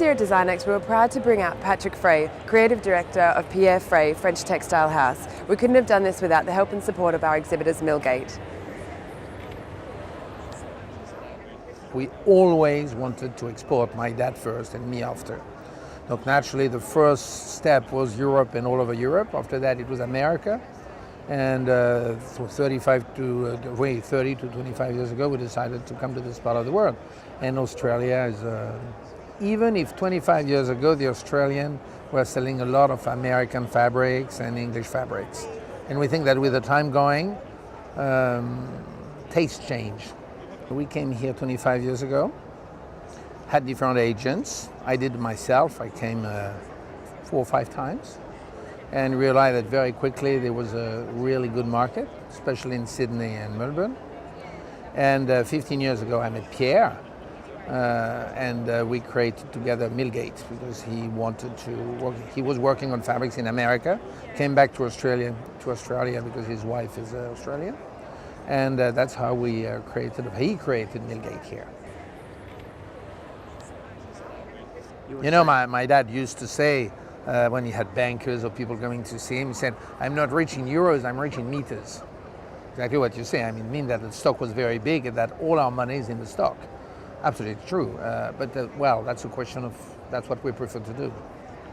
This year at Designex, we were proud to bring out Patrick Frey, Creative Director of Pierre Frey, French textile house. We couldn't have done this without the help and support of our exhibitors Millgate. We always wanted to export, my dad first and me after. Look, naturally, the first step was Europe and all over Europe. After that, it was America. And so 30 to 25 years ago, we decided to come to this part of the world. And Australia is, even if 25 years ago, the Australian were selling a lot of American fabrics and English fabrics. And we think that with the time going, tastes change. We came here 25 years ago, had different agents. I did it myself. I came 4 or 5 times and realized that very quickly there was a really good market, especially in Sydney and Melbourne. And 15 years ago I met Pierre and we created together Millgate because he wanted to work. He was working on fabrics in America, came back to Australia because his wife is Australian. And that's how he created Millgate here. You know, my dad used to say, when he had bankers or people coming to see him, he said, "I'm not rich in euros, I'm rich in meters." Exactly what you say. I mean that the stock was very big and that all our money is in the stock. Absolutely true. Well, that's a question of, that's what we prefer to do.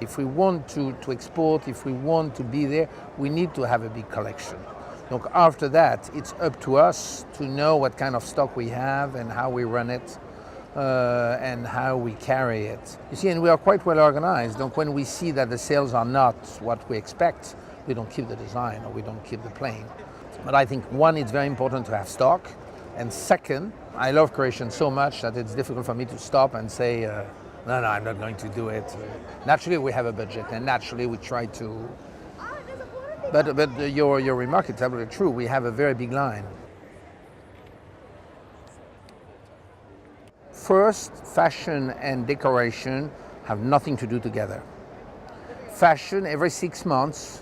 If we want to export, if we want to be there, we need to have a big collection. Look, after that, it's up to us to know what kind of stock we have and how we run it. And how we carry it. You see, and we are quite well organized. Donc when we see that the sales are not what we expect, we don't keep the design or we don't keep the plane. But I think one, it's very important to have stock. And second, I love creation so much that it's difficult for me to stop and say, no, I'm not going to do it. Naturally, we have a budget and naturally we try to. But your remark is absolutely true. We have a very big line. First, fashion and decoration have nothing to do together. Fashion, every 6 months,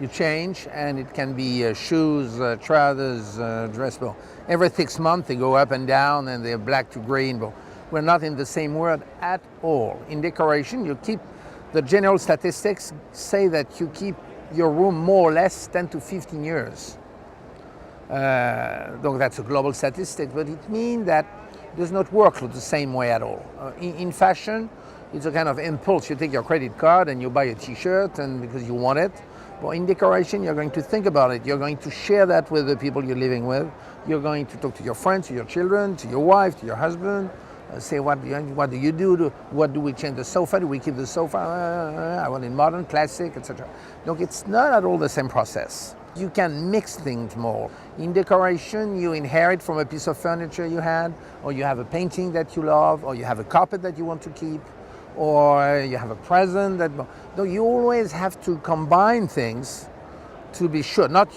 you change, and it can be shoes, trousers, dress. Well, every 6 months they go up and down, and they're black to green. But we're not in the same world at all. In decoration, you keep, the general statistics say that you keep your room more or less 10 to 15 years. Donc that's a global statistic, but it means that it does not work the same way at all. In fashion, it's a kind of impulse. You take your credit card and you buy a t-shirt and because you want it. But in decoration, you're going to think about it. You're going to share that with the people you're living with. You're going to talk to your friends, to your children, to your wife, to your husband. Say, what do you do? What do we change the sofa? Do we keep the sofa? I want it modern, classic, etc. Look, it's not at all the same process. You can mix things more. In decoration, you inherit from a piece of furniture you had, or you have a painting that you love, or you have a carpet that you want to keep, or you have a present that. No, you always have to combine things to be sure. Not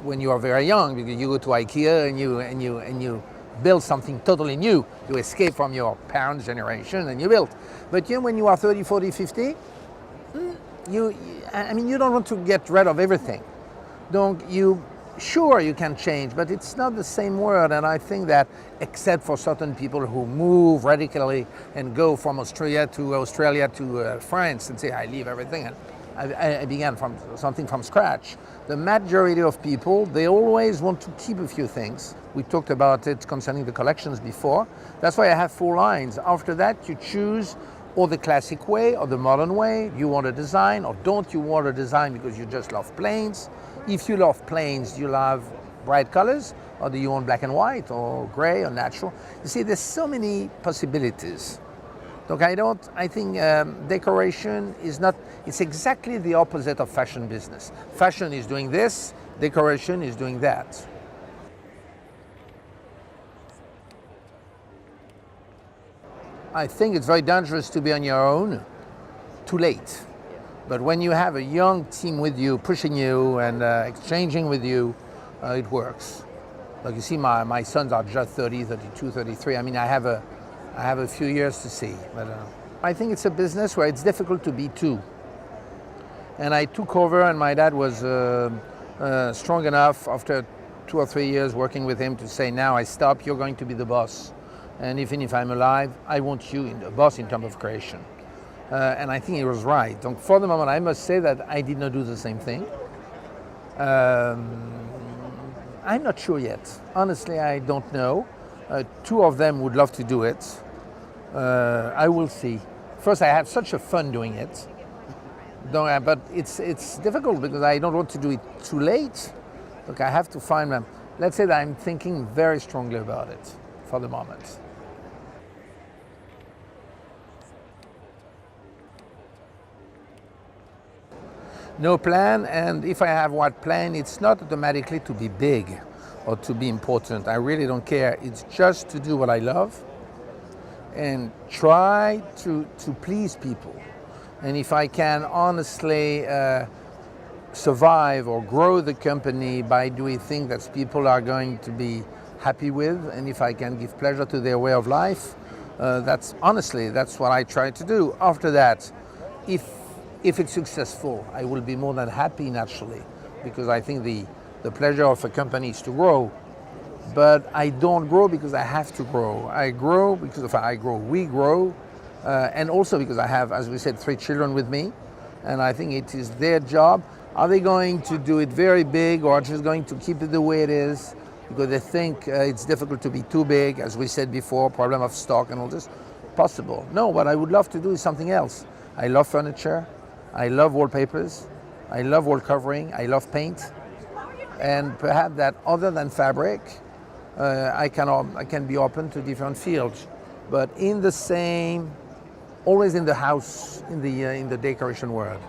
when you are very young, because you go to IKEA and you build something totally new. You escape from your parents' generation and you build. But when you are 30, 40, 50, you don't want to get rid of everything. Sure, you can change, but it's not the same world. And I think that, except for certain people who move radically and go from Australia to France and say, I leave everything and I began from something from scratch. The majority of people, they always want to keep a few things. We talked about it concerning the collections before. That's why I have 4 lines. After that, you choose or the classic way or the modern way. You want a design or don't you want a design because you just love plains. If you love plains, you love bright colors, or do you want black and white or gray or natural? You see, there's so many possibilities. Look, I think decoration is not, it's exactly the opposite of fashion business. Fashion is doing this, decoration is doing that. I think it's very dangerous to be on your own too late. But when you have a young team with you, pushing you and exchanging with you, it works. Like you see, my sons are just 30, 32, 33. I mean, I have a few years to see. But I think it's a business where it's difficult to be two. And I took over, and my dad was strong enough after 2 or 3 years working with him to say, now I stop, you're going to be the boss. And even if I'm alive, I want you in the boss in terms of creation. And I think he was right. Donc for the moment, I must say that I did not do the same thing. I'm not sure yet. Honestly, I don't know. Two of them would love to do it. I will see. First, I have such a fun doing it. But it's difficult because I don't want to do it too late. Look, I have to find them. Let's say that I'm thinking very strongly about it for the moment. No plan, and if I have what plan, it's not automatically to be big or to be important. I really don't care. It's just to do what I love and try to please people. And if I can honestly survive or grow the company by doing things that people are going to be happy with, and if I can give pleasure to their way of life, that's what I try to do. After that, if it's successful, I will be more than happy naturally, because I think the pleasure of a company is to grow. But I don't grow because I have to grow. I grow because we grow, and also because I have, as we said, 3 children with me, and I think it is their job. Are they going to do it very big or just going to keep it the way it is because they think it's difficult to be too big, as we said before, problem of stock and all this? Possible. No, what I would love to do is something else. I love furniture. I love wallpapers, I love wall covering, I love paint, and perhaps that other than fabric, I can be open to different fields, but in the same, always in the house, in the decoration world.